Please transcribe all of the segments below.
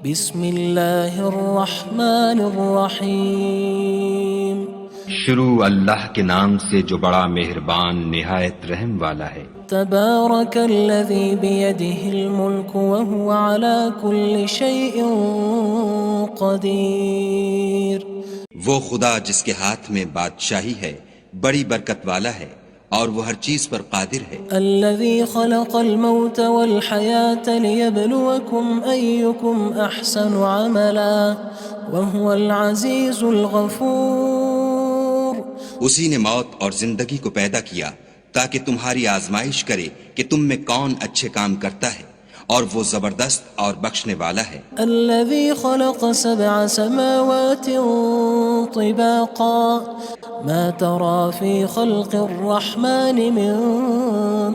بسم اللہ الرحمن الرحیم شروع اللہ کے نام سے جو بڑا مہربان نہایت رحم والا ہے۔ تبارک الذی بیدہ الملک وہو علی کل شیء قدیر۔ وہ خدا جس کے ہاتھ میں بادشاہی ہے بڑی برکت والا ہے اور وہ ہر چیز پر قادر ہے۔ الذي خلق الموت والحياة ليبلوكم أيكم أحسن عملا وهو العزيز الغفور۔ اسی نے موت اور زندگی کو پیدا کیا تاکہ تمہاری آزمائش کرے کہ تم میں کون اچھے کام کرتا ہے، اور وہ زبردست اور بخشنے والا ہے۔ الذي خلق 7 سماوات طباقا ما ترى في خلق الرحمن من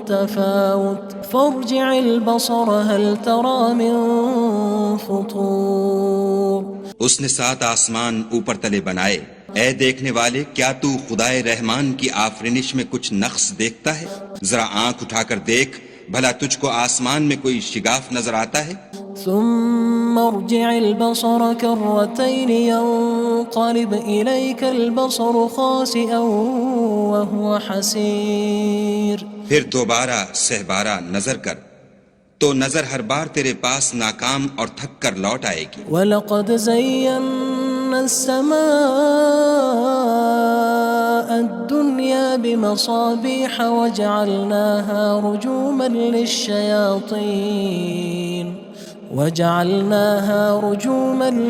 تفاوت فارجع البصر هل ترى من فطور۔ اس نے 7 آسمان اوپر تلے بنائے، اے دیکھنے والے کیا تو خدائے رحمان کی آفرینش میں کچھ نقص دیکھتا ہے؟ ذرا آنکھ اٹھا کر دیکھ، بھلا تجھ کو آسمان میں کوئی شگاف نظر آتا ہے؟ ثم ارجع البصر كرتين ينقلب إليك البصر خاسئا وهو حسير۔ پھر دوبارہ سہبارہ نظر کر تو نظر ہر بار تیرے پاس ناکام اور تھک کر لوٹ آئے گی۔ وَلَقَدْ زَيَّنَّا السَّمَاءَ الدُّنْيَا بِمَصَابِيحَ وَجَعَلْنَاهَا رُجُومًا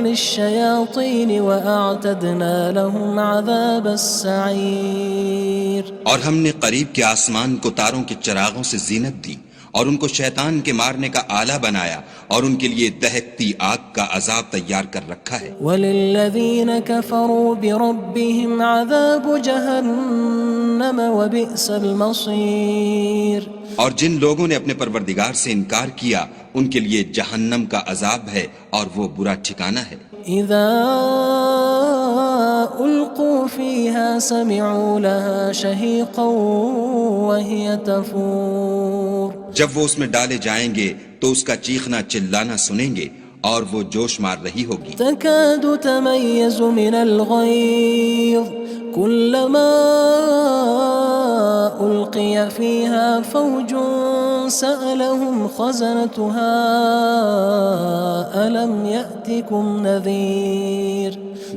لِلشَّيَاطِينِ وَأَعْتَدْنَا لَهُمْ عَذَابَ السَّعِيرِ۔ اور ہم نے قریب کے آسمان کو تاروں کے چراغوں سے زینت دی اور ان کو شیطان کے مارنے کا آلہ بنایا، اور ان کے لیے دہکتی آگ کا عذاب تیار کر رکھا ہے۔ وَلِلَّذِينَ كَفَرُوا بِرَبِّهِمْ عَذَابُ جَهَنَّمَ وَبِئْسَ الْمَصِيرُ۔ اور جن لوگوں نے اپنے پروردگار سے انکار کیا ان کے لیے جہنم کا عذاب ہے اور وہ برا ٹھکانہ ہے۔ اذا القوا فيها سمعوا لها شهيقا وهي تفور۔ جب وہ اس میں ڈالے جائیں گے تو اس کا چیخنا چلانا سنیں گے اور وہ جوش مار رہی ہوگی۔ تكاد تميز من الغيظ كلما ألقي فيها فوج سألهم خزنتها ألم يأتكم نذير۔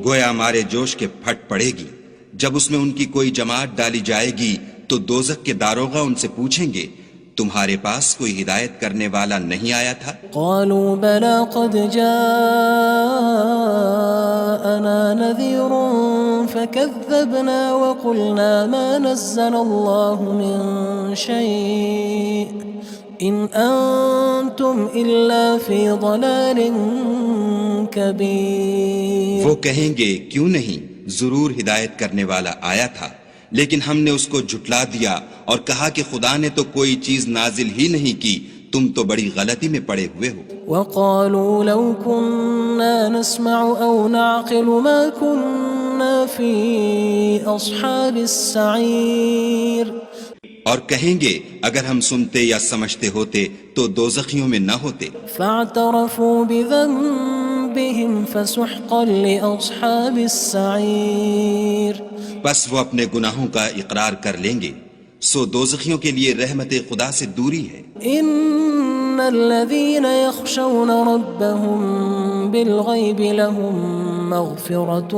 گویا مارے جوش کے پھٹ پڑے گی۔ جب اس میں ان کی کوئی جماعت ڈالی جائے گی تو دوزخ کے داروغہ ان سے پوچھیں گے تمہارے پاس کوئی ہدایت کرنے والا نہیں آیا تھا؟ قالوا بلى قد جاءنا نذير فكذبنا وقلنا ما نزل الله من شيء إن أنتم إلا في ضلال كبير۔ وہ کہیں گے کیوں نہیں، ضرور ہدایت کرنے والا آیا تھا، لیکن ہم نے اس کو جھٹلا دیا اور کہا کہ خدا نے تو کوئی چیز نازل ہی نہیں کی، تم تو بڑی غلطی میں پڑے ہوئے ہو۔ وقالوا لو كنا نسمع أو نعقل ما كنا في أصحاب السعير۔ اور کہیں گے اگر ہم سنتے یا سمجھتے ہوتے تو دوزخیوں میں نہ ہوتے۔ فاعترفوا بذنبهم فسحقا لأصحاب السعير۔ بس وہ اپنے گناہوں کا اقرار کر لیں گے، سو دوزخیوں کے لیے رحمت خدا سے دوری ہے۔ ان الذين يخشون ربهم بالغيب لهم مغفرة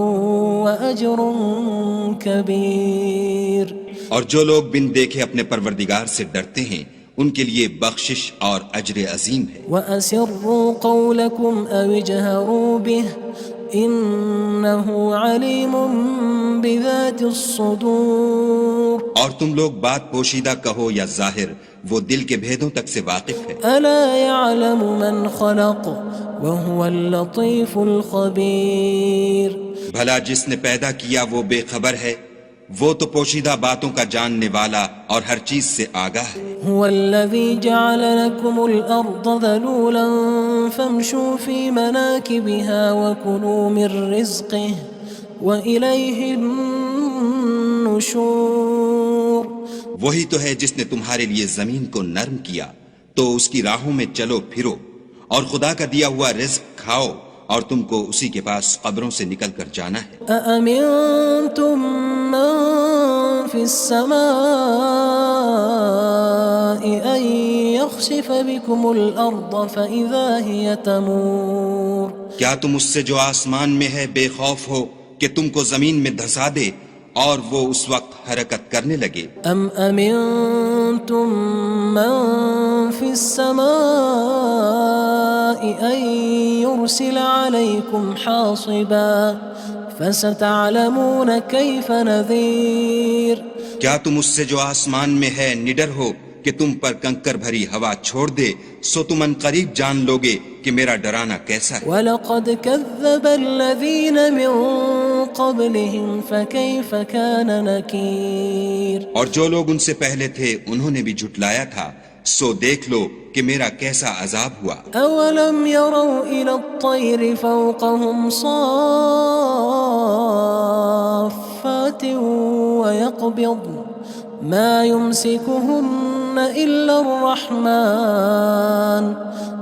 وأجر كبير۔ اور جو لوگ بن دیکھے اپنے پروردگار سے ڈرتے ہیں ان کے لیے بخشش اور اجر عظیم ہے۔ وَأَسِرُّوا قَوْلَكُمْ أَوِ اجْهَرُوا بِهِ إِنَّهُ عَلِيمٌ بِذَاتِ الصُّدُورِ۔ اور تم لوگ بات پوشیدہ کہو یا ظاہر، وہ دل کے بھیدوں تک سے واقف ہے۔ أَلَا يَعْلَمُ مَنْ خَلَقَ وَهُوَ اللَّطِيفُ الْخَبِيرُ۔ بھلا جس نے پیدا کیا وہ بے خبر ہے، وہ تو پوشیدہ باتوں کا جاننے والا اور ہر چیز سے آگاہ ہے۔ هو الذي جعل لكم الأرض ذلولا فامشوا في مناكبها وكلوا من رزقه وإليه النشور۔ وہی تو ہے جس نے تمہارے لیے زمین کو نرم کیا تو اس کی راہوں میں چلو پھرو اور خدا کا دیا ہوا رزق کھاؤ اور تم کو اسی کے پاس قبروں سے نکل کر جانا ہے۔ أأمنتم من في السماء أن يخسف بكم الأرض فإذا هي تمور کیا تم اس سے جو آسمان میں ہے بے خوف ہو کہ تم کو زمین میں دھسا دے اور وہ اس وقت حرکت کرنے لگے؟ أم أمنتم من في السماء أن يرسل عليكم حاصبا فستعلمون كيف نذير کیا تم اس سے جو آسمان میں ہے نڈر ہو کہ تم پر کنکر بھری ہوا چھوڑ دے، سو تم ان قریب جان لوگے کہ میرا ڈرانا کیسا ہے۔ وَلَقَدْ كَذَّبَ الَّذِينَ مِن قَبْلِهِمْ فَكَيْفَ كَانَ نَكِيرٌ اور جو لوگ ان سے پہلے تھے انہوں نے بھی جھٹلایا تھا، سو دیکھ لو کہ میرا کیسا عذاب ہوا۔ أَوَلَمْ يَرَوْا إِلَى الطَّيْرِ فَوْقَهُمْ صَافَّاتٍ وَيَقْبِضْنَ مَا يُمْسِكُهُنَّ إِلَّا الرَّحْمَنُ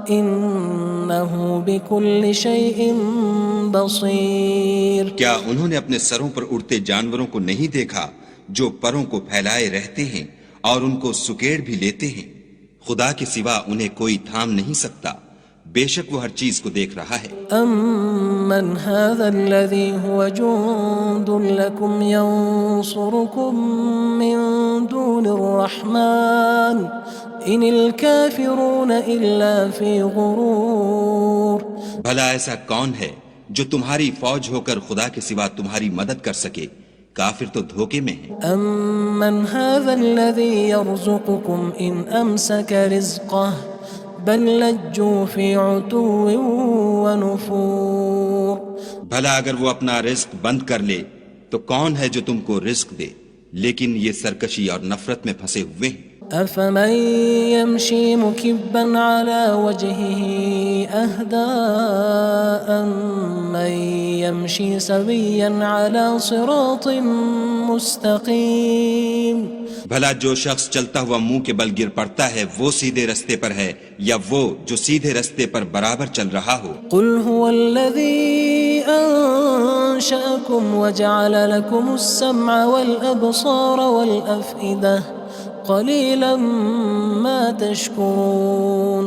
إِنَّهُ بِكُلِّ شَيْءٍ بَصِيرٌ کیا انہوں نے اپنے سروں پر اڑتے جانوروں کو نہیں دیکھا جو پروں کو پھیلائے رہتے ہیں اور ان کو سکیڑ بھی لیتے ہیں؟ خدا کے سوا انہیں کوئی تھام نہیں سکتا، بے شک وہ ہر چیز کو دیکھ رہا ہے۔ أَمَّنْ هَذَا الَّذِي هُوَ جُندٌ لَكُمْ يَنصُرُكُم مِّن دُونِ الرَّحْمَنِ إِنِ الْكَافِرُونَ إِلَّا فِي غُرُورٍ بھلا ایسا کون ہے جو تمہاری فوج ہو کر خدا کے سوا تمہاری مدد کر سکے؟ کافر تو دھوکے میں ہیں۔ أَمَّنْ هَذَا الَّذِي يَرْزُقُكُمْ إِنْ أَمْسَكَ رِزْقَهُ بَلْ لَجُّوا فِي عُتُوٍّ وَنُفُورٍ بھلا اگر وہ اپنا رزق بند کر لے تو کون ہے جو تم کو رزق دے؟ لیکن یہ سرکشی اور نفرت میں پھنسے ہوئے ہیں۔ أَفَمَن يَمْشِي مُكِبًّا عَلَى وَجْهِهِ أَهْدَىٰ أَمَّن يَمْشِي سَوِيًّا عَلَى صِرَاطٍ مُّسْتَقِيمٍ بھلا جو شخص چلتا ہوا منہ کے بل گر پڑتا ہے وہ سیدھے رستے پر ہے یا وہ جو سیدھے رستے پر برابر چل رہا ہو؟ قُلْ هُوَ الَّذِي أَنشَأَكُمْ وَجَعَلَ لَكُمُ السَّمْعَ وَالْأَبْصَارَ وَالْأَفْئِدَةَ قَلِيلًا مَا تَشْكُرُونَ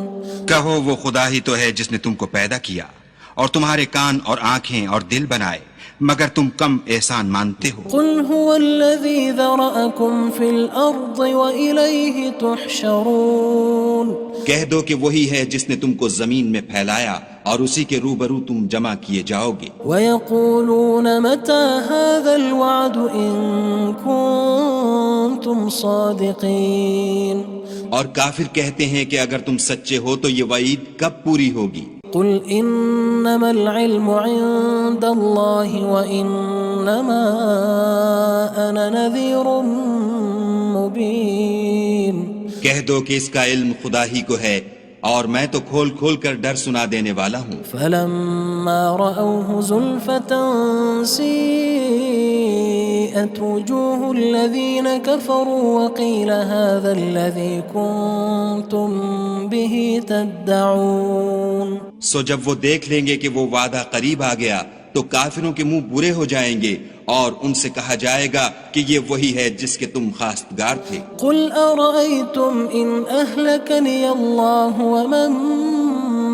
کہو وہ خدا ہی تو ہے جس نے تم کو پیدا کیا اور تمہارے کان اور آنکھیں اور دل بنائے، مگر تم کم احسان مانتے ہو۔ قُلْ هُوَ الَّذِي ذَرَأَكُمْ فِي الْأَرْضِ وَإِلَيْهِ تُحْشَرُونَ کہہ دو کہ وہی ہے جس نے تم کو زمین میں پھیلایا اور اسی کے روبرو تم جمع کیے جاؤ گے۔ وَيَقُولُونَ مَتَى هَذَا الْوَعْدُ إِن كُنتُمْ صَادِقِينَ اور کافر کہتے ہیں کہ اگر تم سچے ہو تو یہ وعید کب پوری ہوگی؟ قُلْ إِنَّمَا الْعِلْمُ عِندَ اللَّهِ وَإِنَّمَا أَنَا نَذِيرٌ مُّبِينٌ کہہ دو کہ اس کا علم خدا ہی کو ہے اور میں تو کھول کھول کر ڈر سنا دینے والا ہوں۔ فَلَمَّا رَأَوْهُ زُلْفَةً سِيئَتْ وُجُوهُ الَّذِينَ كَفَرُوا وَقِيلَ هَذَا الَّذِي كُنتُم بِهِ تَدَّعُونَ سو جب وہ دیکھ لیں گے کہ وہ وعدہ قریب آ گیا تو کافروں کے منہ برے ہو جائیں گے اور ان سے کہا جائے گا کہ یہ وہی ہے جس کے تم خواستگار تھے۔ قُلْ أَرَأَيْتُمْ إِنْ أَهْلَكَنِيَ اللَّهُ وَمَن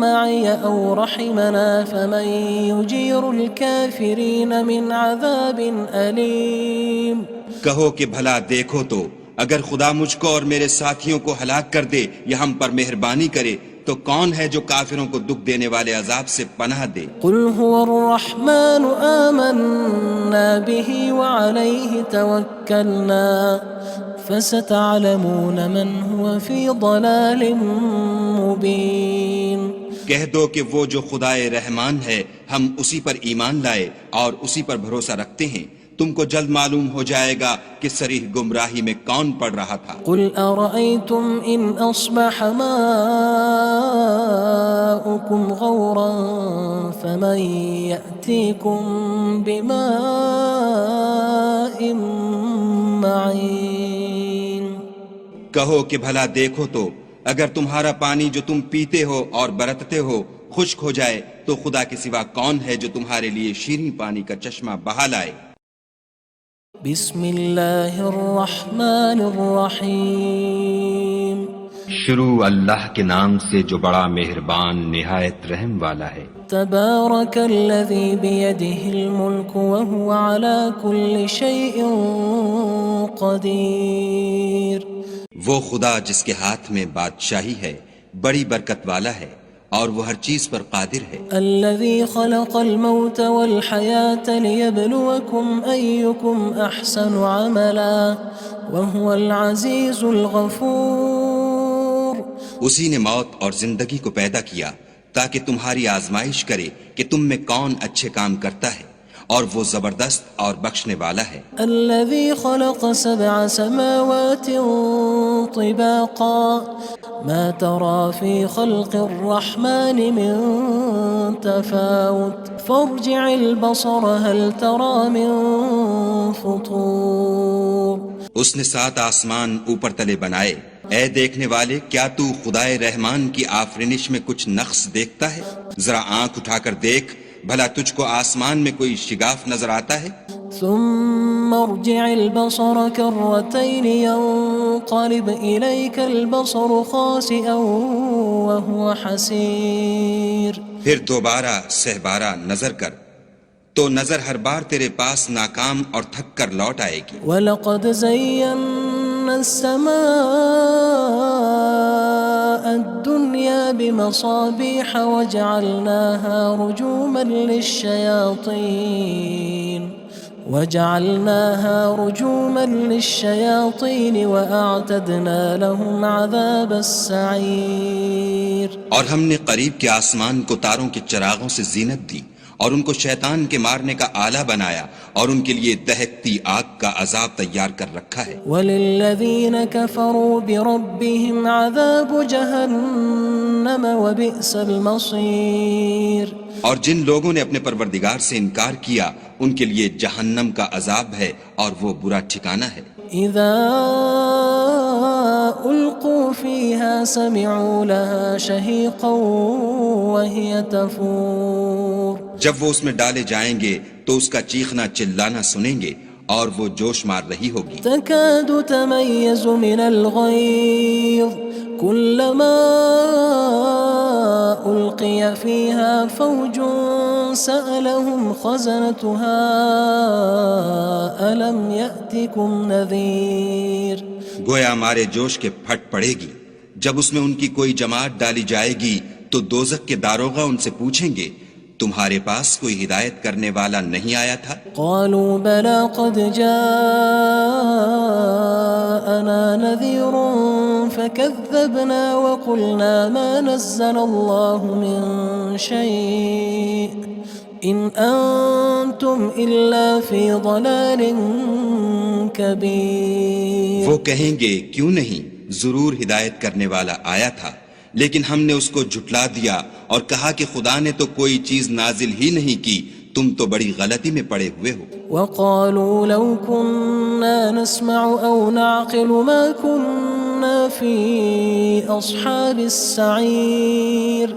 مَّعِيَ أَوْ رَحِمَنَا فَمَن يُجِيرُ الْكَافِرِينَ مِنْ عَذَابٍ أَلِيمٍ کہو کہ بھلا دیکھو تو اگر خدا مجھ کو اور میرے ساتھیوں کو ہلاک کر دے یا ہم پر مہربانی کرے تو کون ہے جو کافروں کو دکھ دینے والے عذاب سے پناہ دے؟ قُلْ هُوَ الرَّحْمَنُ آمَنَّا بِهِ وَعَلَيْهِ تَوَكَّلْنَا فَسَتَعْلَمُونَ مَنْ هُوَ فِي ضَلَالٍ مُّبِينٍ کہہ دو کہ وہ جو خدائے رحمان ہے ہم اسی پر ایمان لائے اور اسی پر بھروسہ رکھتے ہیں، تم کو جلد معلوم ہو جائے گا کہ صریح گمراہی میں کون پڑ رہا تھا۔ قُلْ أَرَأَيْتُمْ إِنْ أَصْبَحَ مَاؤُكُمْ غَوْرًا فَمَن يَأْتِيكُم بِمَاءٍ مَّعِينٍ کہو کہ بھلا دیکھو تو اگر تمہارا پانی جو تم پیتے ہو اور برتتے ہو خشک ہو جائے تو خدا کے سوا کون ہے جو تمہارے لیے شیریں پانی کا چشمہ بہا لائے؟ بسم اللہ الرحمن الرحیم شروع اللہ کے نام سے جو بڑا مہربان نہایت رحم والا ہے۔ تبارک الذی بیدہ الملک وہو علی کل شیء قدیر۔ وہ خدا جس کے ہاتھ میں بادشاہی ہے بڑی برکت والا ہے اور وہ ہر چیز پر قادر ہے۔ الذي خلق الموت والحياة ليبلوكم أيكم أحسن عملا وهو العزيز الغفور۔ اسی نے موت اور زندگی کو پیدا کیا تاکہ تمہاری آزمائش کرے کہ تم میں کون اچھے کام کرتا ہے، اور وہ زبردست اور بخشنے والا ہے۔ الذي خلق 7 سماوات طباقا ما ترى في خلق الرحمن من تفاوت فارجع البصر هل ترى من فطور۔ اس نے 7 آسمان اوپر تلے بنائے، اے دیکھنے والے کیا تو خدائے رحمان کی آفرینش میں کچھ نقص دیکھتا ہے؟ ذرا آنکھ اٹھا کر دیکھ، بھلا تجھ کو آسمان میں کوئی شگاف نظر آتا ہے؟ ثم ارجع البصر كرتين ينقلب إليك البصر خاسئا وهو حسير۔ پھر دوبارہ سہبارہ نظر کر تو نظر ہر بار تیرے پاس ناکام اور تھک کر لوٹ آئے گی۔ وَلَقَدْ زَيَّنَّا السَّمَاءَ الدُّنْيَا بِمَصَابِيحَ وَجَعَلْنَاهَا رُجُومًا لِلشَّيَاطِينِ وَأَعْتَدْنَا لَهُمْ عَذَابَ السَّعِيرِ۔ اور ہم نے قریب کے آسمان کو تاروں کے چراغوں سے زینت دی اور ان کو شیطان کے مارنے کا آلہ بنایا اور ان کے لیے دہکتی آگ کا عذاب تیار کر رکھا ہے۔ وَلِلَّذِينَ كَفَرُوا بِرَبِّهِمْ عَذَابُ جَهَنَّمَ وَبِئْسَ الْمَصِيرُ۔ اور جن لوگوں نے اپنے پروردگار سے انکار کیا ان کے لیے جہنم کا عذاب ہے اور وہ برا ٹھکانہ ہے۔ اذا القوا فيها سمعوا لها شهيقا وهي تفور۔ جب وہ اس میں ڈالے جائیں گے تو اس کا چیخنا چلانا سنیں گے اور وہ جوش مار رہی ہوگی۔ تكاد تميز من الغيظ كلما ألقي فيها فوج سألهم خزنتها ألم يأتكم نذير۔ گویا مارے جوش کے پھٹ پڑے گی، جب اس میں ان کی کوئی جماعت ڈالی جائے گی تو دوزخ کے داروغہ ان سے پوچھیں گے تمہارے پاس کوئی ہدایت کرنے والا نہیں آیا تھا؟ قالوا بلى قد جاءنا نذير فكذبنا وقلنا ما نزل الله من شيء إن أنتم إلا في ضلال كبير۔ وہ کہیں گے کیوں نہیں، ضرور ہدایت کرنے والا آیا تھا، لیکن ہم نے اس کو جھٹلا دیا اور کہا کہ خدا نے تو کوئی چیز نازل ہی نہیں کی، تم تو بڑی غلطی میں پڑے ہوئے ہو۔ وقالوا لو كنا نسمع أو نعقل ما كنا في أصحاب السعير۔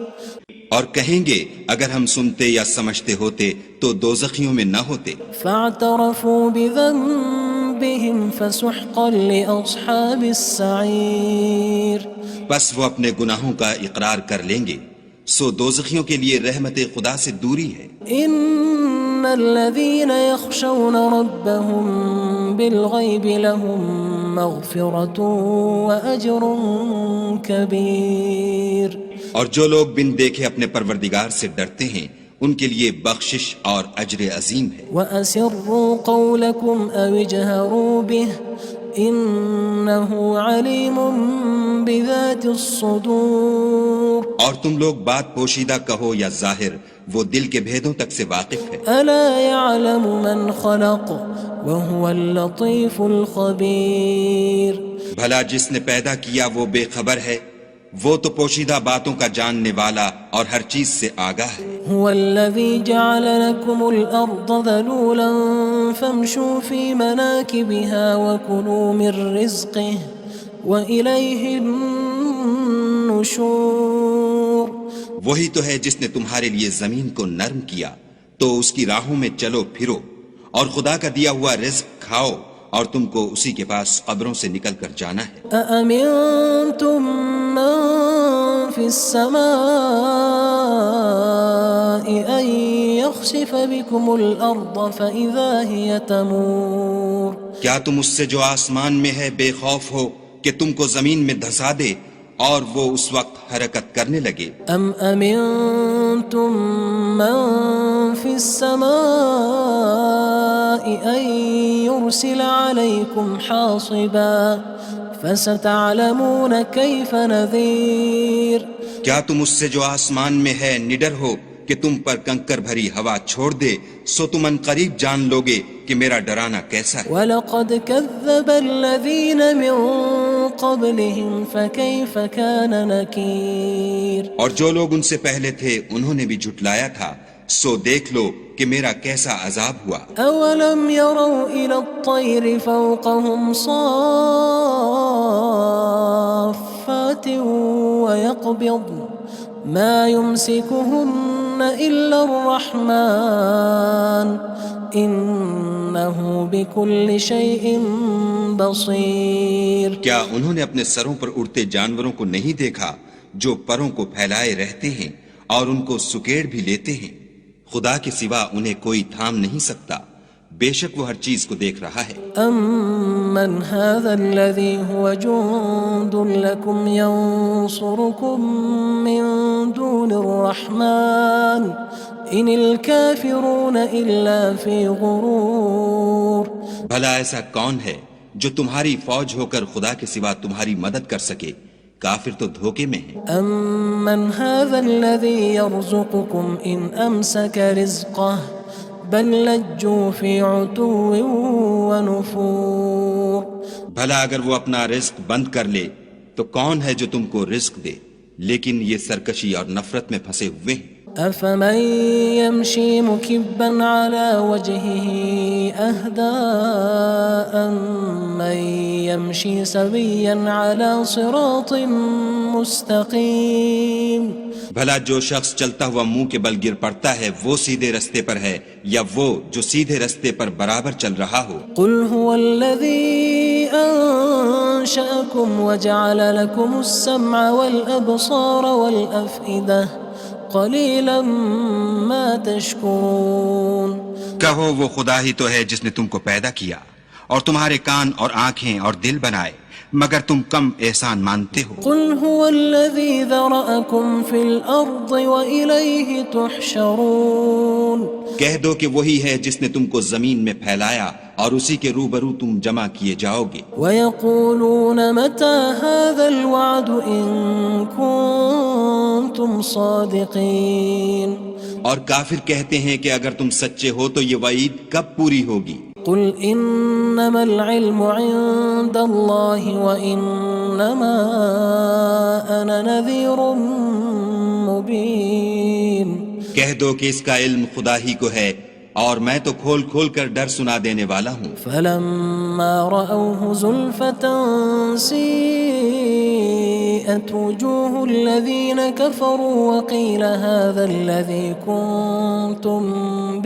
اور کہیں گے اگر ہم سنتے یا سمجھتے ہوتے تو دوزخیوں میں نہ ہوتے۔ فاعترفوا بذنبهم فسحقا لأصحاب السعير۔ بس وہ اپنے گناہوں کا اقرار کر لیں گے، سو دوزخیوں کے لیے رحمت خدا سے دوری ہے۔ ان الذين يخشون ربهم بالغيب لهم مغفرة وأجر كبير۔ اور جو لوگ بن دیکھے اپنے پروردگار سے ڈرتے ہیں ان کے لیے بخشش اور اجر عظیم ہے۔ وَأَسِرُّوا قَوْلَكُمْ أَوِ اجْهَرُوا بِهِ إِنَّهُ عَلِيمٌ بِذَاتِ الصُّدُورِ۔ اور تم لوگ بات پوشیدہ کہو یا ظاہر، وہ دل کے بھیدوں تک سے واقف ہے۔ أَلَا يَعْلَمُ مَنْ خَلَقَ وَهُوَ اللَّطِيفُ الْخَبِيرُ۔ بھلا جس نے پیدا کیا وہ بے خبر ہے، وہ تو پوشیدہ باتوں کا جاننے والا اور ہر چیز سے آگاہ ہے۔ هو الذي جعل لكم الأرض ذلولا فامشوا في مناكبها وكلوا من رزقه وإليه النشور وہی تو ہے جس نے تمہارے لیے زمین کو نرم کیا تو اس کی راہوں میں چلو پھرو، اور خدا کا دیا ہوا رزق کھاؤ، اور تم کو اسی کے پاس قبروں سے نکل کر جانا ہے۔ أأمنتم من في السماء أن يخسف بكم الأرض فإذا هي تمور کیا تم اس سے جو آسمان میں ہے بے خوف ہو کہ تم کو زمین میں دھسا دے اور وہ اس وقت حرکت کرنے لگے؟ أم أمنتم من في السماء أن يرسل عليكم حاصبا فستعلمون كيف نذير کیا تم اس سے جو آسمان میں ہے نڈر ہو کہ تم پر کنکر بھری ہوا چھوڑ دے، سو تم ان قریب جان لوگے کہ میرا ڈرانا کیسا ہے۔ وَلَقَدْ كَذَّبَ الَّذِينَ مِن قَبْلِهِمْ فَكَيْفَ كَانَ نَكِيرٌ اور جو لوگ ان سے پہلے تھے انہوں نے بھی جھٹلایا تھا، سو دیکھ لو کہ میرا کیسا عذاب ہوا۔ أَوَلَمْ يَرَوْا إِلَى الطَّيْرِ فَوْقَهُمْ صَافَّاتٍ وَيَقْبِضْنَ مَا يُمْسِكُهُنَّ إِلَّا الرَّحْمَنُ إِنَّهُ بِكُلِّ شَيْءٍ بَصِيرٌ کیا انہوں نے اپنے سروں پر اڑتے جانوروں کو نہیں دیکھا جو پروں کو پھیلائے رہتے ہیں اور ان کو سکیڑ بھی لیتے ہیں؟ خدا کے سوا انہیں کوئی تھام نہیں سکتا، بے شک وہ ہر چیز کو دیکھ رہا ہے۔ أَمَّنْ هَذَا الَّذِي هُوَ جُندٌ لَكُمْ يَنصُرُكُم مِّن دُونِ الرَّحْمَنِ إِنِ الْكَافِرُونَ إِلَّا فِي غُرُورٍ بھلا ایسا کون ہے جو تمہاری فوج ہو کر خدا کے سوا تمہاری مدد کر سکے؟ کافر تو دھوکے میں ہیں۔ أَمَّنْ هَذَا الَّذِي يَرْزُقُكُمْ إِنْ أَمْسَكَ رِزْقَهُ بَلْ لَجُّوا فِي عُتُوٍّ وَنُفُورٍ بھلا اگر وہ اپنا رزق بند کر لے تو کون ہے جو تم کو رزق دے؟ لیکن یہ سرکشی اور نفرت میں پھنسے ہوئے ہیں۔ أَفَمَن يَمْشِي مُكِبًّا عَلَى وَجْهِهِ أَهْدَىٰ أَمَّن يَمْشِي سَوِيًّا عَلَى صِرَاطٍ مُّسْتَقِيمٍ بھلا جو شخص چلتا ہوا منہ کے بل گر پڑتا ہے وہ سیدھے رستے پر ہے یا وہ جو سیدھے رستے پر برابر چل رہا ہو؟ قُلْ هُوَ الَّذِي أَنشَأَكُمْ وَجَعَلَ لَكُمُ السَّمْعَ وَالْأَبْصَارَ وَالْأَفْئِدَةَ قَلِيلًا مَا تَشْكُرُونَ کہو وہ خدا ہی تو ہے جس نے تم کو پیدا کیا اور تمہارے کان اور آنکھیں اور دل بنائے، مگر تم کم احسان مانتے ہو۔ قُلْ هُوَ الَّذِي ذَرَأَكُمْ فِي الْأَرْضِ وَإِلَيْهِ تُحْشَرُونَ کہہ دو کہ وہی ہے جس نے تم کو زمین میں پھیلایا اور اسی کے روبرو تم جمع کیے جاؤ گے۔ وَيَقُولُونَ مَتَى هَذَا الْوَعْدُ إِن كُنتُمْ صَادِقِينَ اور کافر کہتے ہیں کہ اگر تم سچے ہو تو یہ وعید کب پوری ہوگی؟ قُلْ إِنَّمَا الْعِلْمُ عِندَ اللَّهِ وَإِنَّمَا أَنَا نَذِيرٌ مُّبِينٌ کہہ دو کہ اس کا علم خدا ہی کو ہے اور میں تو کھول کھول کر ڈر سنا دینے والا ہوں۔ فَلَمَّا رَأَوْهُ زُلْفَةً سِيئَتْ وُجُوهُ الَّذِينَ كَفَرُوا وَقِيلَ هَذَا الَّذِي كُنتُم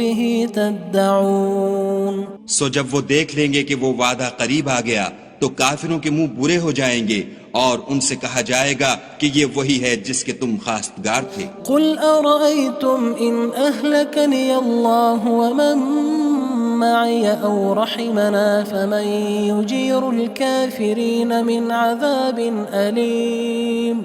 بِهِ تَدَّعُونَ سو جب وہ دیکھ لیں گے کہ وہ وعدہ قریب آ گیا تو کافروں کے منہ برے ہو جائیں گے اور ان سے کہا جائے گا کہ یہ وہی ہے جس کے تم خواستگار تھے۔ قُلْ أَرَأَيْتُمْ إِنْ أَهْلَكَنِيَ اللَّهُ وَمَن مَّعِيَ أَوْ رَحِمَنَا فَمَن يُجِيرُ الْكَافِرِينَ مِنْ عَذَابٍ أَلِيمٍ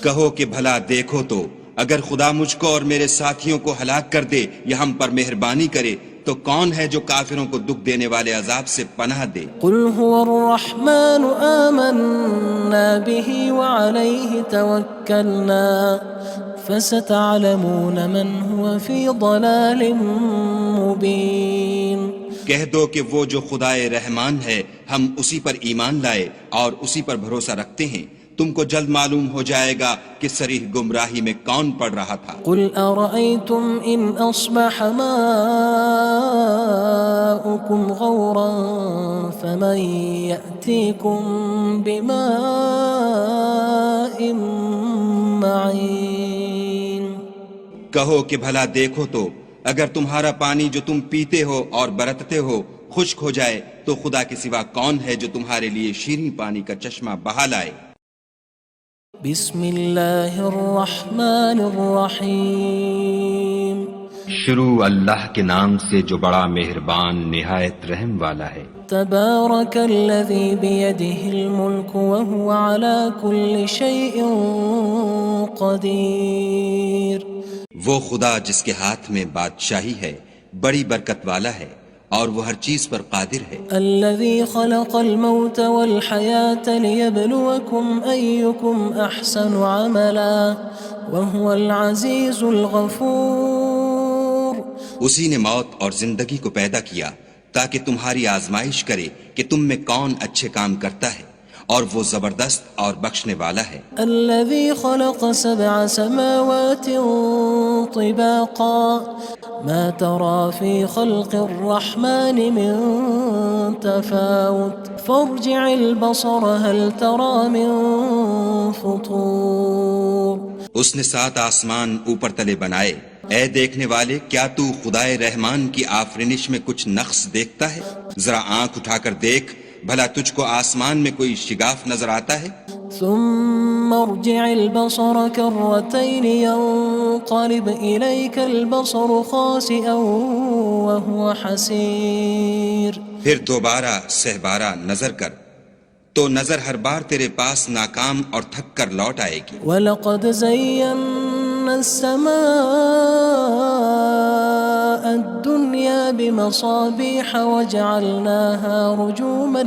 کہو کہ بھلا دیکھو تو اگر خدا مجھ کو اور میرے ساتھیوں کو ہلاک کر دے یا ہم پر مہربانی کرے تو کون ہے جو کافروں کو دکھ دینے والے عذاب سے پناہ دے؟ قُلْ هُوَ الرَّحْمَنُ آمَنَّا بِهِ وَعَلَيْهِ تَوَكَّلْنَا فَسَتَعْلَمُونَ مَنْ هُوَ فِي ضَلَالٍ مُّبِينٍ کہہ دو کہ وہ جو خدائے رحمان ہے ہم اسی پر ایمان لائے اور اسی پر بھروسہ رکھتے ہیں، تم کو جلد معلوم ہو جائے گا کہ صریح گمراہی میں کون پڑ رہا تھا۔ قُلْ أَرَأَيْتُمْ إِنْ أَصْبَحَ مَاؤُكُمْ غَوْرًا فَمَن يَأْتِيكُم بِمَاءٍ معين کہو کہ بھلا دیکھو تو اگر تمہارا پانی جو تم پیتے ہو اور برتتے ہو خشک ہو جائے تو خدا کے سوا کون ہے جو تمہارے لیے شیریں پانی کا چشمہ بہا لائے؟ بسم اللہ الرحمن الرحیم شروع اللہ کے نام سے جو بڑا مہربان نہایت رحم والا ہے۔ تبارک الذی بیدہ الملک وہو علی کل شیء قدیر وہ خدا جس کے ہاتھ میں بادشاہی ہے بڑی برکت والا ہے اور وہ ہر چیز پر قادر ہے۔ الذي خلق الموت والحياة ليبلوكم أيكم أحسن عملا وهو العزيز الغفور اسی نے موت اور زندگی کو پیدا کیا تاکہ تمہاری آزمائش کرے کہ تم میں کون اچھے کام کرتا ہے اور وہ زبردست اور بخشنے والا ہے۔ الذي خلق 7 سماوات طباقا ما ترى في خلق الرحمن من تفاوت فارجع البصر هل ترى من فطور اس نے 7 آسمان اوپر تلے بنائے، اے دیکھنے والے کیا تو خدائے رحمان کی آفرینش میں کچھ نقص دیکھتا ہے؟ ذرا آنکھ اٹھا کر دیکھ بھلا تجھ کو آسمان میں کوئی شگاف نظر آتا ہے؟ ثم ارجع البصر كرتين ينقلب إليك البصر خاسئا وهو حسير پھر دوبارہ سہبارہ نظر کر تو نظر ہر بار تیرے پاس ناکام اور تھک کر لوٹ آئے گی۔ وَلَقَدْ زَيَّنَّا السَّمَاءَ الدُّنْيَا بِمَصَابِيحَ وَجَعَلْنَاهَا رُجُومًا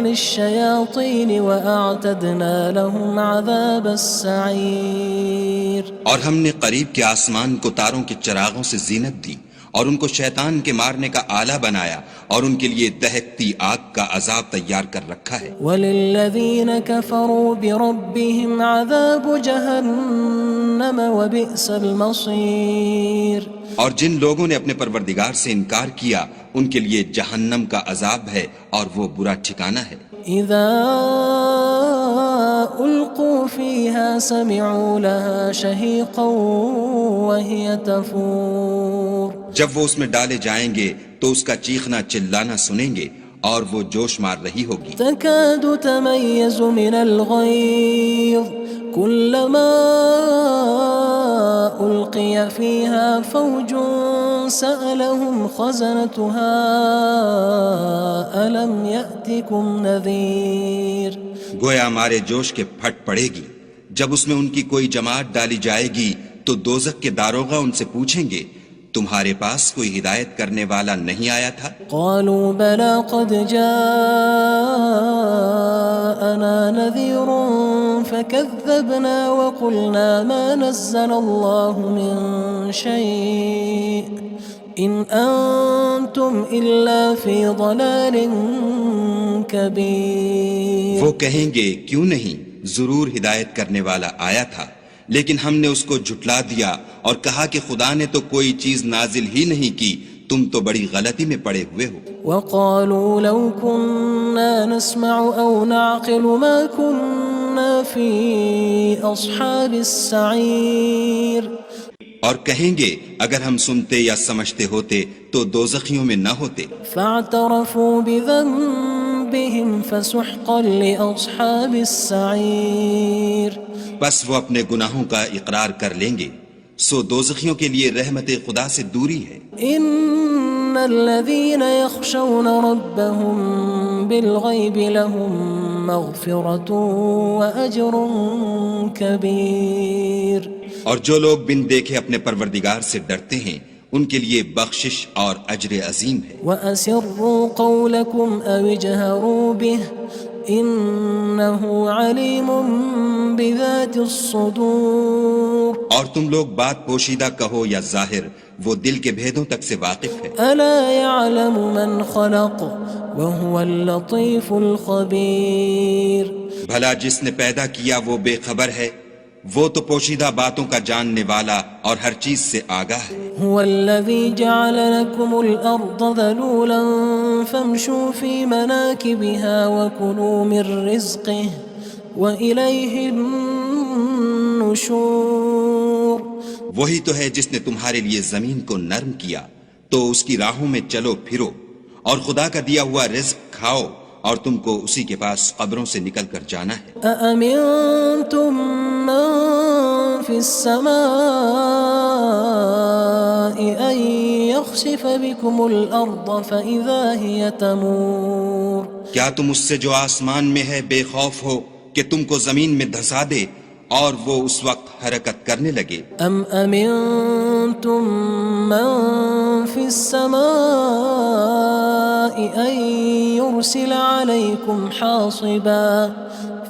لِلشَّيَاطِينِ وَأَعْتَدْنَا لَهُمْ عَذَابَ السَّعِيرِ اور ہم نے قریب کے آسمان کو تاروں کے چراغوں سے زینت دی اور ان کو شیطان کے مارنے کا آلہ بنایا اور ان کے لیے دہکتی آگ کا عذاب تیار کر رکھا ہے۔ وَلِلَّذِينَ كَفَرُوا بِرَبِّهِمْ عَذَابُ جَهَنَّمَ وَبِئْسَ الْمَصِيرُ اور جن لوگوں نے اپنے پروردگار سے انکار کیا ان کے لیے جہنم کا عذاب ہے اور وہ برا ٹھکانہ ہے۔ اذا القوا فيها سمعوا لها شهيقا وهي تفور جب وہ اس میں ڈالے جائیں گے تو اس کا چیخنا چلانا سنیں گے اور وہ جوش مار رہی ہوگی۔ تكاد تميز من الغيظ كلما ألقي فيها فوج سألهم خزنتها ألم يأتكم نذير گویا ہمارے جوش کے پھٹ پڑے گی جب اس میں ان کی کوئی جماعت ڈالی جائے گی تو دوزخ کے داروغہ ان سے پوچھیں گے تمہارے پاس کوئی ہدایت کرنے والا نہیں آیا تھا؟ قالوا بلى قد جاءنا نذير فكذبنا وقلنا ما نزل الله من شيء إن أنتم إلا في ضلال كبير وہ کہیں گے کیوں نہیں، ضرور ہدایت کرنے والا آیا تھا، لیکن ہم نے اس کو جھٹلا دیا اور کہا کہ خدا نے تو کوئی چیز نازل ہی نہیں کی، تم تو بڑی غلطی میں پڑے ہوئے ہو۔ وقالوا لو كنا نسمع أو نعقل ما كنا في أصحاب السعير اور کہیں گے اگر ہم سنتے یا سمجھتے ہوتے تو دوزخیوں میں نہ ہوتے۔ فاعترفوا بذنبهم فسحقا لأصحاب السعير بس وہ اپنے گناہوں کا اقرار کر لیں گے، سو دوزخیوں کے لیے رحمت خدا سے دوری ہے۔ ان الذين يخشون ربهم بالغيب لهم مغفرة وأجر كبير اور جو لوگ بن دیکھے اپنے پروردگار سے ڈرتے ہیں ان کے لیے بخشش اور اجر عظیم ہے۔ وَأَسِرُّوا قَوْلَكُمْ أَوِ اجْهَرُوا بِهِ إِنَّهُ عَلِيمٌ بِذَاتِ الصُّدُورِ اور تم لوگ بات پوشیدہ کہو یا ظاہر، وہ دل کے بھیدوں تک سے واقف ہے۔ أَلَا يَعْلَمُ مَنْ خَلَقَ وَهُوَ اللَّطِيفُ الْخَبِيرُ بھلا جس نے پیدا کیا وہ بے خبر ہے وہ تو پوشیدہ باتوں کا جاننے والا اور ہر چیز سے آگاہ ہے۔ هو الذي جعل لكم الأرض ذلولا فامشوا في مناكبها وكلوا من رزقه وإليه النشور۔ وہی تو ہے جس نے تمہارے لیے زمین کو نرم کیا تو اس کی راہوں میں چلو پھرو اور خدا کا دیا ہوا رزق کھاؤ اور تم کو اسی کے پاس قبروں سے نکل کر جانا ہے۔ أأمنتم من في السماء أن يخسف بكم الأرض فإذا هي تمور۔ کیا تم اس سے جو آسمان میں ہے بے خوف ہو کہ تم کو زمین میں دھسا دے اور وہ اس وقت حرکت کرنے لگے؟ أم أمنتم من في السماء أن يرسل عليكم حاصبا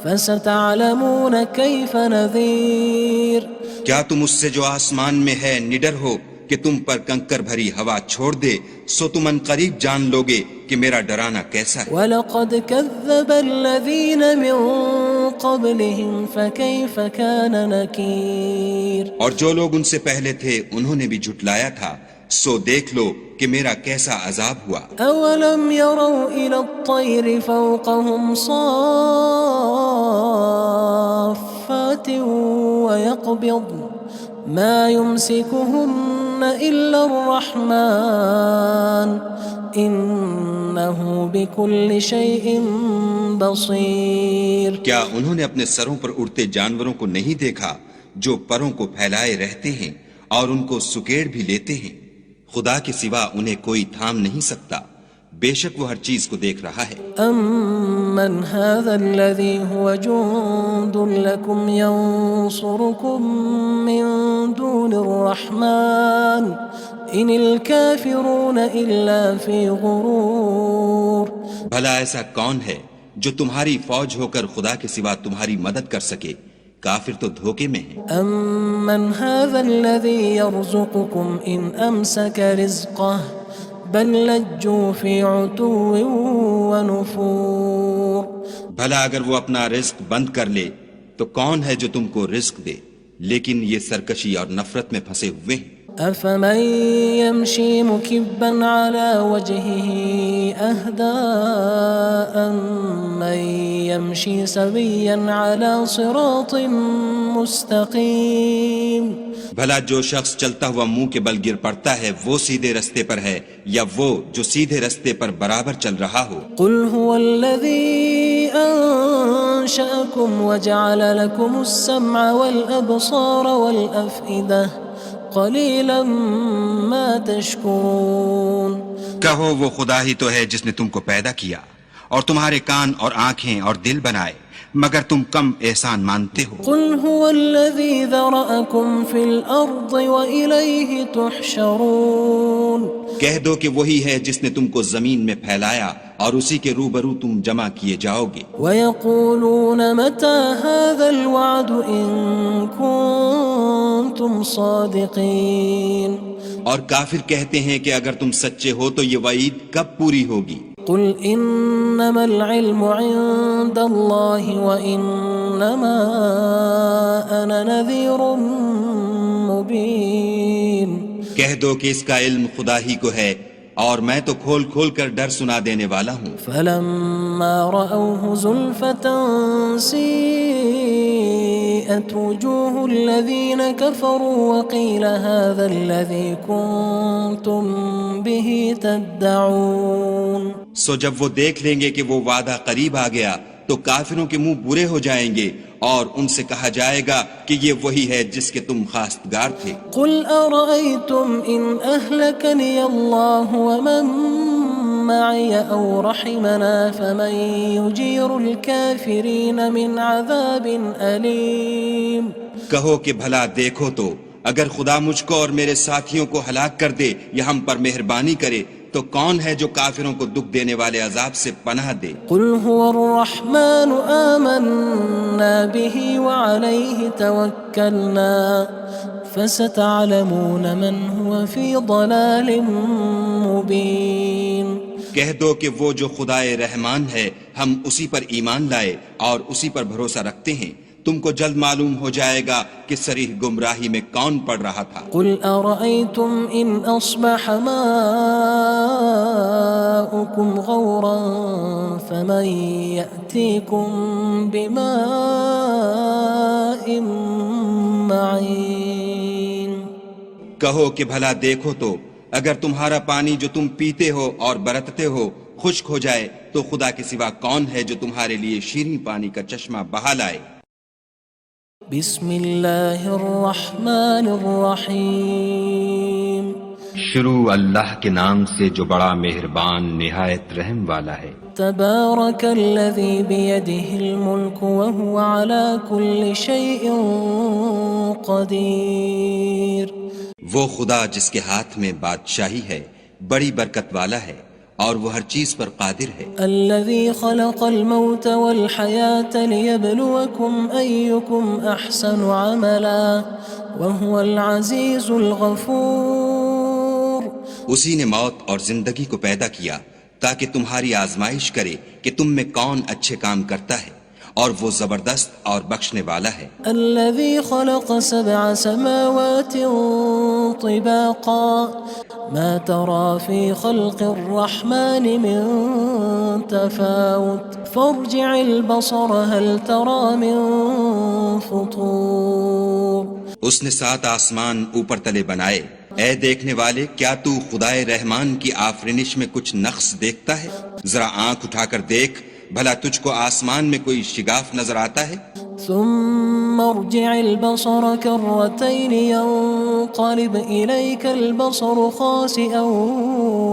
فستعلمون كيف نذير۔ کیا تم اس سے جو آسمان میں ہے نڈر ہو کہ تم پر کنکر بھری ہوا چھوڑ دے، سو تم ان قریب جان لوگے کہ میرا ڈرانا کیسا ہے۔ وَلَقَدْ كَذَّبَ الَّذِينَ مِن قَبْلِهِمْ فَكَيْفَ كَانَ نَكِيرٌ۔ اور جو لوگ ان سے پہلے تھے انہوں نے بھی جھٹلایا تھا، سو دیکھ لو کہ میرا کیسا عذاب ہوا۔ أَوَلَمْ يَرَوْا إِلَى الطَّيْرِ فَوْقَهُمْ صَافَّاتٍ وَيَقْبِضْنَ مَا يُمْسِكُهُنَّ إِلَّا الرَّحْمَنُ إِنَّهُ بِكُلِّ شَيْءٍ بَصِيرٌ۔ کیا انہوں نے اپنے سروں پر اڑتے جانوروں کو نہیں دیکھا جو پروں کو پھیلائے رہتے ہیں اور ان کو سکیڑ بھی لیتے ہیں؟ خدا کے سوا انہیں کوئی تھام نہیں سکتا، بے شک وہ ہر چیز کو دیکھ رہا ہے۔ أَمَّنْ هَذَا الَّذِي هُوَ جُندٌ لَكُمْ يَنصُرُكُم مِّن دُونِ الرَّحْمَنِ إِنِ الْكَافِرُونَ إِلَّا فِي غُرُورٍ۔ بھلا ایسا کون ہے جو تمہاری فوج ہو کر خدا کے سوا تمہاری مدد کر سکے؟ کافر تو دھوکے میں ہیں۔ أَمَّنْ هَذَا الَّذِي يَرْزُقُكُمْ إِنْ أَمْسَكَ رِزْقَهُ بَلْ لَجُّوا فِي عُتُوٍّ وَنُفُورٍ۔ بھلا اگر وہ اپنا رزق بند کر لے تو کون ہے جو تم کو رزق دے، لیکن یہ سرکشی اور نفرت میں پھنسے ہوئے ہیں۔ أَفَمَن يَمْشِي مُكِبًّا عَلَى وَجْهِهِ أَهْدَىٰ أَمَّن يَمْشِي سَوِيًّا عَلَى صِرَاطٍ مُّسْتَقِيمٍ۔ بھلا جو شخص چلتا ہوا منہ کے بل گر پڑتا ہے وہ سیدھے رستے پر ہے یا وہ جو سیدھے رستے پر برابر چل رہا ہو؟ قُلْ هُوَ الَّذِي أَنشَأَكُمْ وَجَعَلَ لَكُمُ السَّمْعَ وَالْأَبْصَارَ وَالْأَفْئِدَةَ قَلِيلًا مَا تَشْكُرُونَ۔ کہو وہ خدا ہی تو ہے جس نے تم کو پیدا کیا اور تمہارے کان اور آنکھیں اور دل بنائے، مگر تم کم احسان مانتے ہو۔ قُلْ هُوَ الَّذِي ذَرَأَكُمْ فِي الْأَرْضِ وَإِلَيْهِ تُحْشَرُونَ۔ کہہ دو کہ وہی ہے جس نے تم کو زمین میں پھیلایا اور اسی کے روبرو تم جمع کیے جاؤ گے۔ وَيَقُولُونَ مَتَى هَذَا الْوَعْدُ إِن كُنتُمْ صَادِقِينَ۔ اور کافر کہتے ہیں کہ اگر تم سچے ہو تو یہ وعید کب پوری ہوگی؟ قُلْ إِنَّمَا الْعِلْمُ عِندَ اللَّهِ وَإِنَّمَا أَنَا نَذِيرٌ مُّبِينٌ۔ کہہ دو کہ اس کا علم خدا ہی کو ہے اور میں تو کھول کھول کر ڈر سنا دینے والا ہوں۔ فَلَمَّا رَأَوْهُ زُلْفَةً سِيئَتْ وُجُوهُ الَّذِينَ كَفَرُوا وَقِيلَ هَذَا الَّذِي كُنتُم بِهِ تَدَّعُونَ۔ سو جب وہ دیکھ لیں گے کہ وہ وعدہ قریب آ گیا تو کافروں کے منہ برے ہو جائیں گے اور ان سے کہا جائے گا کہ یہ وہی ہے جس کے تم خواستگار تھے۔ قُلْ أَرَأَيْتُمْ إِنْ أَهْلَكَنِيَ اللَّهُ وَمَن مَّعِيَ أَوْ رَحِمَنَا فَمَن يُجِيرُ الْكَافِرِينَ مِنْ عَذَابٍ أَلِيمٍ۔ کہو کہ بھلا دیکھو تو اگر خدا مجھ کو اور میرے ساتھیوں کو ہلاک کر دے یا ہم پر مہربانی کرے تو کون ہے جو کافروں کو دکھ دینے والے عذاب سے پناہ دے؟ قُلْ هُوَ الرَّحْمَنُ آمَنَّا بِهِ وَعَلَيْهِ تَوَكَّلْنَا فَسَتَعْلَمُونَ مَنْ هُوَ فِي ضَلَالٍ مُّبِينٍ۔ کہہ دو کہ وہ جو خدائے رحمان ہے ہم اسی پر ایمان لائے اور اسی پر بھروسہ رکھتے ہیں، تم کو جلد معلوم ہو جائے گا کہ صریح گمراہی میں کون پڑ رہا تھا۔ قل أرأيتم إن أصبح ماؤكم غورا فمن يأتيكم بماء معين۔ کہو کہ بھلا دیکھو تو اگر تمہارا پانی جو تم پیتے ہو اور برتتے ہو خشک ہو جائے تو خدا کے سوا کون ہے جو تمہارے لیے شیریں پانی کا چشمہ بہا لائے۔ بسم اللہ الرحمن الرحیم۔ شروع اللہ کے نام سے جو بڑا مہربان نہایت رحم والا ہے۔ تبارک الذی بیدہ الملک وہو علی کل شیء قدیر۔ وہ خدا جس کے ہاتھ میں بادشاہی ہے بڑی برکت والا ہے اور وہ ہر چیز پر قادر ہے۔ الذي خلق الموت والحياة ليبلوكم أيكم أحسن عملا وهو العزيز الغفور۔ اسی نے موت اور زندگی کو پیدا کیا تاکہ تمہاری آزمائش کرے کہ تم میں کون اچھے کام کرتا ہے اور وہ زبردست اور بخشنے والا ہے۔ الذي خلق 7 سماوات طباقا ما ترى في خلق الرحمن من تفاوت فارجع البصر هل ترى من فطور۔ اس نے 7 آسمان اوپر تلے بنائے، اے دیکھنے والے کیا تو خدائے رحمان کی آفرینش میں کچھ نقص دیکھتا ہے؟ ذرا آنکھ اٹھا کر دیکھ بھلا تجھ کو آسمان میں کوئی شگاف نظر آتا ہے؟ ثم ارجع البصر كرتين ينقلب إليك البصر خاسئا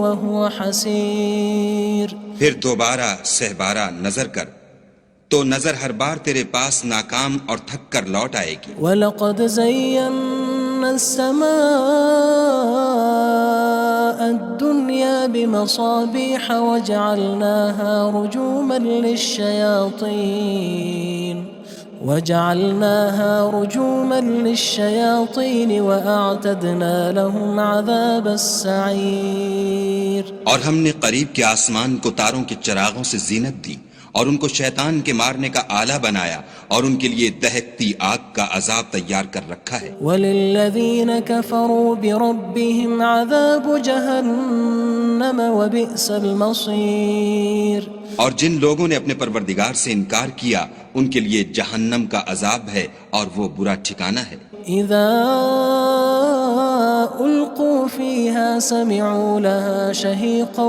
وهو حسير۔ پھر دوبارہ سہبارہ نظر کر تو نظر ہر بار تیرے پاس ناکام اور تھک کر لوٹ آئے گی۔ وَلَقَدْ زَيَّنَّا السَّمَاءَ الدُّنْيَا بِمَصَابِيحَ وَجَعَلْنَاهَا رُجُومًا لِلشَّيَاطِينِ وَأَعْتَدْنَا لَهُمْ عَذَابَ السَّعِيرِ۔ اور ہم نے قریب کے آسمان کو تاروں کے چراغوں سے زینت دی اور ان کو شیطان کے مارنے کا آلہ بنایا اور ان کے لیے دہکتی آگ کا عذاب تیار کر رکھا ہے۔ وَلِلَّذِينَ كَفَرُوا بِرَبِّهِمْ عَذَابُ جَهَنَّمَ وَبِئْسَ الْمَصِيرُ۔ اور جن لوگوں نے اپنے پروردگار سے انکار کیا ان کے لیے جہنم کا عذاب ہے اور وہ برا ٹھکانہ ہے۔ اذا القوا فيها سمعوا لها شهيقا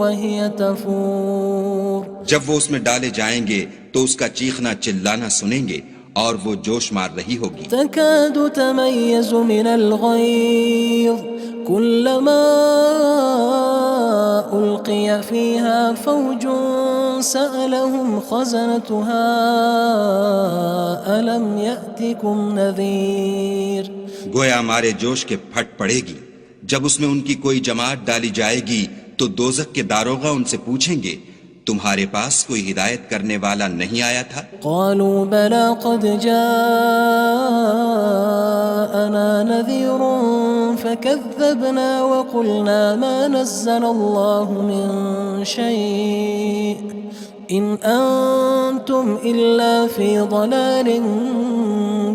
وهي تفور۔ جب وہ اس میں ڈالے جائیں گے تو اس کا چیخنا چلانا سنیں گے اور وہ جوش مار رہی ہوگی۔ تكاد تميز من الغيظ كلما ألقي فيها فوج سألهم خزنتها ألم يأتكم نذير۔ گویا مارے جوش کے پھٹ پڑے گی جب اس میں ان کی کوئی جماعت ڈالی جائے گی تو دوزخ کے داروغہ ان سے پوچھیں گے تمہارے پاس کوئی ہدایت کرنے والا نہیں آیا تھا؟ قالوا بلى قد جاءنا نذير فكذبنا وقلنا ما نزل الله من شيء إن أنتم إلا في ضلال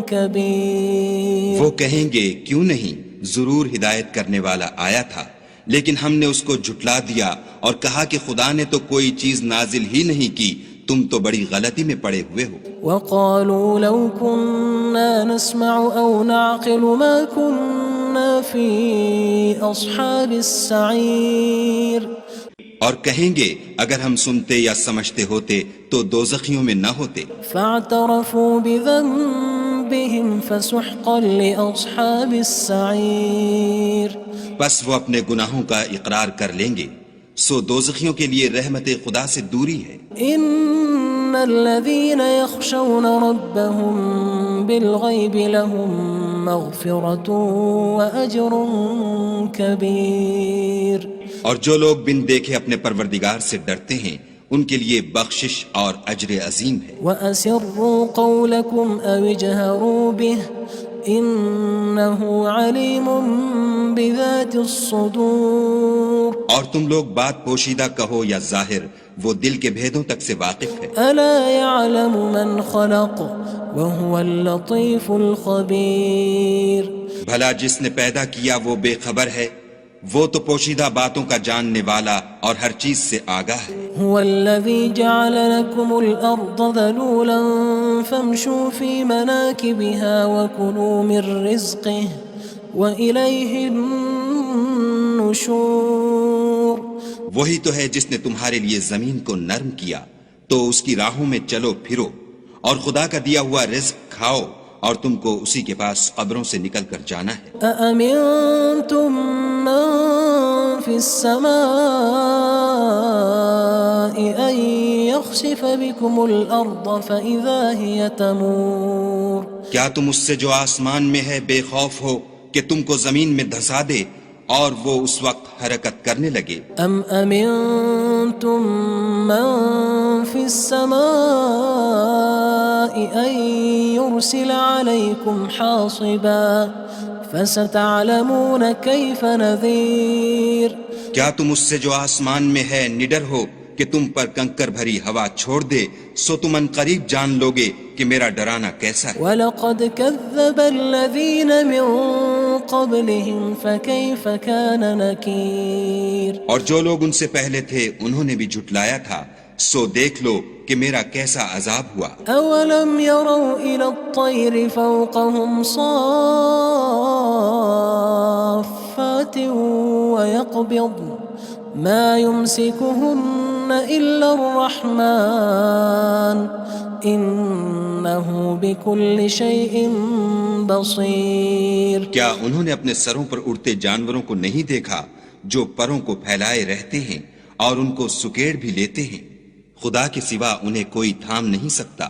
كبير۔ وہ کہیں گے کیوں نہیں، ضرور ہدایت کرنے والا آیا تھا، لیکن ہم نے اس کو جھٹلا دیا اور کہا کہ خدا نے تو کوئی چیز نازل ہی نہیں کی، تم تو بڑی غلطی میں پڑے ہوئے ہو۔ وقالوا لو كنا نسمع أو نعقل ما كنا في أصحاب السعير۔ اور کہیں گے اگر ہم سنتے یا سمجھتے ہوتے تو دوزخیوں میں نہ ہوتے۔ فاعترفوا بذنبهم فسحقا لأصحاب السعير۔ بس وہ اپنے گناہوں کا اقرار کر لیں گے، سو دوزخیوں کے لیے رحمت خدا سے دوری ہے۔ ان الذين يخشون ربهم بالغيب لهم مغفرة وأجر كبير۔ اور جو لوگ بن دیکھے اپنے پروردگار سے ڈرتے ہیں ان کے لیے بخشش اور اجر عظیم ہے۔ وأسروا قولكم أو اجهروا به إنه عليم بذات الصدور اور تم لوگ بات پوشیدہ کہو یا ظاہر، وہ دل کے بھیدوں تک سے واقف ہے۔ ألا يعلم من خلق وهو اللطيف الخبير بھلا جس نے پیدا کیا وہ بے خبر ہے، وہ تو پوشیدہ باتوں کا جاننے والا اور ہر چیز سے آگاہ ہے۔ هو الذي جعل لكم الأرض ذلولا فامشوا في مناكبها وكلوا من رزقه وإليه النشور وہی تو ہے جس نے تمہارے لیے زمین کو نرم کیا، تو اس کی راہوں میں چلو پھرو اور خدا کا دیا ہوا رزق کھاؤ، اور تم کو اسی کے پاس قبروں سے نکل کر جانا ہے۔ أأمنتم من في السماء أن يخسف بكم الأرض فإذا هي تمور کیا تم اس سے جو آسمان میں ہے بے خوف ہو کہ تم کو زمین میں دھسا دے اور وہ اس وقت حرکت کرنے لگے؟ أم أمنتم من في السماء أن يرسل عليكم حاصبا فستعلمون كيف نذير کیا تم اس سے جو آسمان میں ہے نڈر ہو کہ تم پر کنکر بھری ہوا چھوڑ دے، سو تم ان قریب جان لوگے کہ میرا ڈرانا کیسا ہے۔ وَلَقَدْ كَذَّبَ الَّذِينَ مِن قَبْلِهِمْ فَكَيْفَ كَانَ نَكِيرٌ اور جو لوگ ان سے پہلے تھے انہوں نے بھی جھٹلایا تھا، سو دیکھ لو کہ میرا کیسا عذاب ہوا۔ أَوَلَمْ يَرَوْا إِلَى الطَّيْرِ فَوْقَهُمْ صَافَّاتٍ وَيَقْبِضْنَ مَا يُمْسِكُهُنَّ إِلَّا الرَّحْمَنُ إِنَّهُ بِكُلِّ شَيْءٍ بَصِيرٌ کیا انہوں نے اپنے سروں پر اڑتے جانوروں کو نہیں دیکھا جو پروں کو پھیلائے رہتے ہیں اور ان کو سکیڑ بھی لیتے ہیں؟ خدا کے سوا انہیں کوئی تھام نہیں سکتا،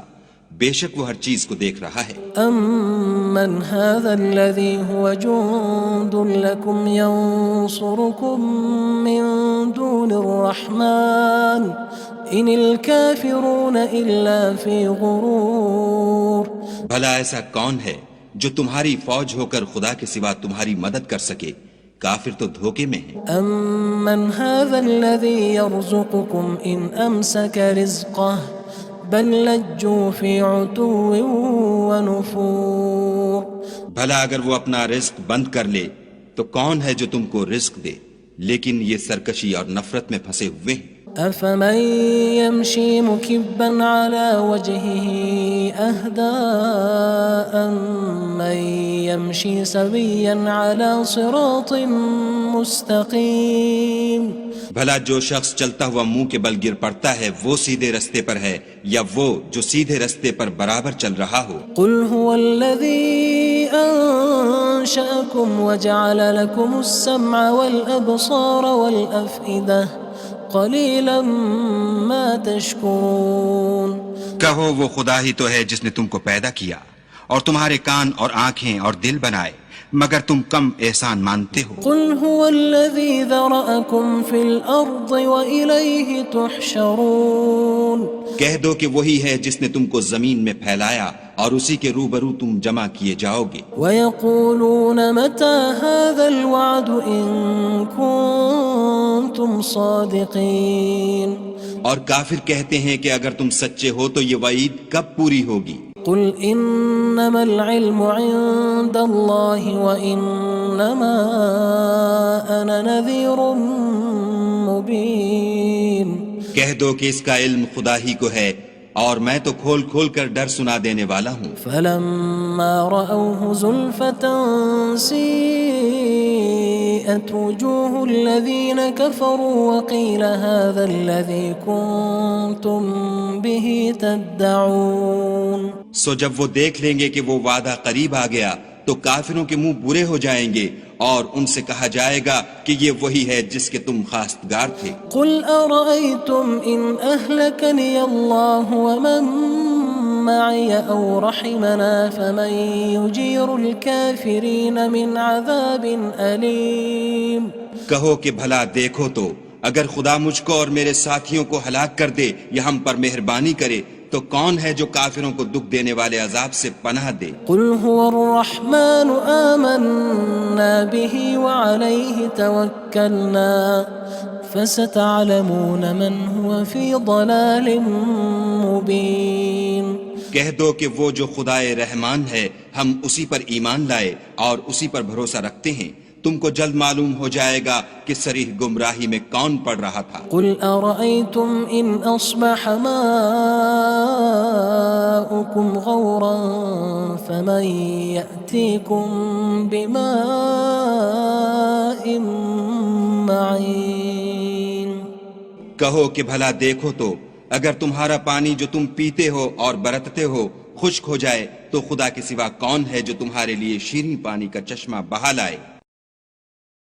بے شک وہ ہر چیز کو دیکھ رہا ہے۔ أَمَّنْ هَذَا الَّذِي هُوَ جُندٌ لَكُمْ يَنصُرُكُم مِّن دُونِ الرَّحْمَنِ إِنِ الْكَافِرُونَ إِلَّا فِي غُرُورٍ بھلا ایسا کون ہے جو تمہاری فوج ہو کر خدا کے سوا تمہاری مدد کر سکے؟ کافر تو دھوکے میں ہیں۔ أَمَّنْ هَذَا الَّذِي يَرْزُقُكُمْ إِنْ أَمْسَكَ رِزْقَهُ بَلْ لَجُّوا فِي عُتُوٍّ وَنُفُورٍ بھلا اگر وہ اپنا رزق بند کر لے تو کون ہے جو تم کو رزق دے؟ لیکن یہ سرکشی اور نفرت میں پھنسے ہوئے ہیں۔ أَفَمَن يَمْشِي مُكِبًّا عَلَى وَجْهِهِ أَهْدَىٰ أَمَّن يَمْشِي سَوِيًّا عَلَى صِرَاطٍ مُّسْتَقِيمٍ بھلا جو شخص چلتا ہوا منہ کے بل گر پڑتا ہے وہ سیدھے رستے پر ہے یا وہ جو سیدھے رستے پر برابر چل رہا ہو؟ قُلْ هُوَ الَّذِي أَنشَأَكُمْ وَجَعَلَ لَكُمُ السَّمْعَ وَالْأَبْصَارَ وَالْأَفْئِدَةَ قَلِيلًا مَا تَشْكُرُونَ کہو وہ خدا ہی تو ہے جس نے تم کو پیدا کیا اور تمہارے کان اور آنکھیں اور دل بنائے، مگر تم کم احسان مانتے ہو۔ قُلْ هُوَ الَّذِي ذَرَأَكُمْ فِي الْأَرْضِ وَإِلَيْهِ تُحْشَرُونَ کہہ دو کہ وہی ہے جس نے تم کو زمین میں پھیلایا اور اسی کے روبرو تم جمع کیے جاؤ گے۔ وَيَقُولُونَ مَتَى هَذَا الْوَعْدُ إِن كُنتُمْ صَادِقِينَ اور کافر کہتے ہیں کہ اگر تم سچے ہو تو یہ وعید کب پوری ہوگی؟ قُلْ إِنَّمَا الْعِلْمُ عِندَ اللَّهِ وَإِنَّمَا أَنَا نَذِيرٌ مُّبِينٌ کہہ دو کہ اس کا علم خدا ہی کو ہے اور میں تو کھول کھول کر ڈر سنا دینے والا ہوں۔ فَلَمَّا رَأَوْهُ زُلْفَةً سِيئَتْ وُجُوهُ الَّذِينَ كَفَرُوا وَقِيلَ هَذَا الَّذِي كُنتُم بِهِ تَدَّعُونَ سو جب وہ دیکھ لیں گے کہ وہ وعدہ قریب آ گیا تو کافروں کے منہ برے ہو جائیں گے اور ان سے کہا جائے گا کہ یہ وہی ہے جس کے تم خواستگار تھے۔ قُلْ أَرَأَيْتُمْ إِنْ أَهْلَكَنِيَ اللَّهُ وَمَن مَّعِيَ أَوْ رَحِمَنَا فَمَن يُجِيرُ الْكَافِرِينَ مِنْ عَذَابٍ أَلِيمٍ کہو کہ بھلا دیکھو تو اگر خدا مجھ کو اور میرے ساتھیوں کو ہلاک کر دے یا ہم پر مہربانی کرے تو تو کون ہے جو کافروں کو دکھ دینے والے عذاب سے پناہ دے؟ قل هو الرحمن آمنا به وعليه توكلنا فستعلمون من هو في ضلال مبين. کہہ دو کہ وہ جو خدائے رحمان ہے ہم اسی پر ایمان لائے اور اسی پر بھروسہ رکھتے ہیں، تم کو جلد معلوم ہو جائے گا کہ صریح گمراہی میں کون پڑ رہا تھا. قل أرأيتم إن أصبح ماؤكم غورا فمن يأتيكم بماء معين. کہو کہ بھلا دیکھو تو اگر تمہارا پانی جو تم پیتے ہو اور برتتے ہو خشک ہو جائے تو خدا کے سوا کون ہے جو تمہارے لیے شیریں پانی کا چشمہ بہا لائے؟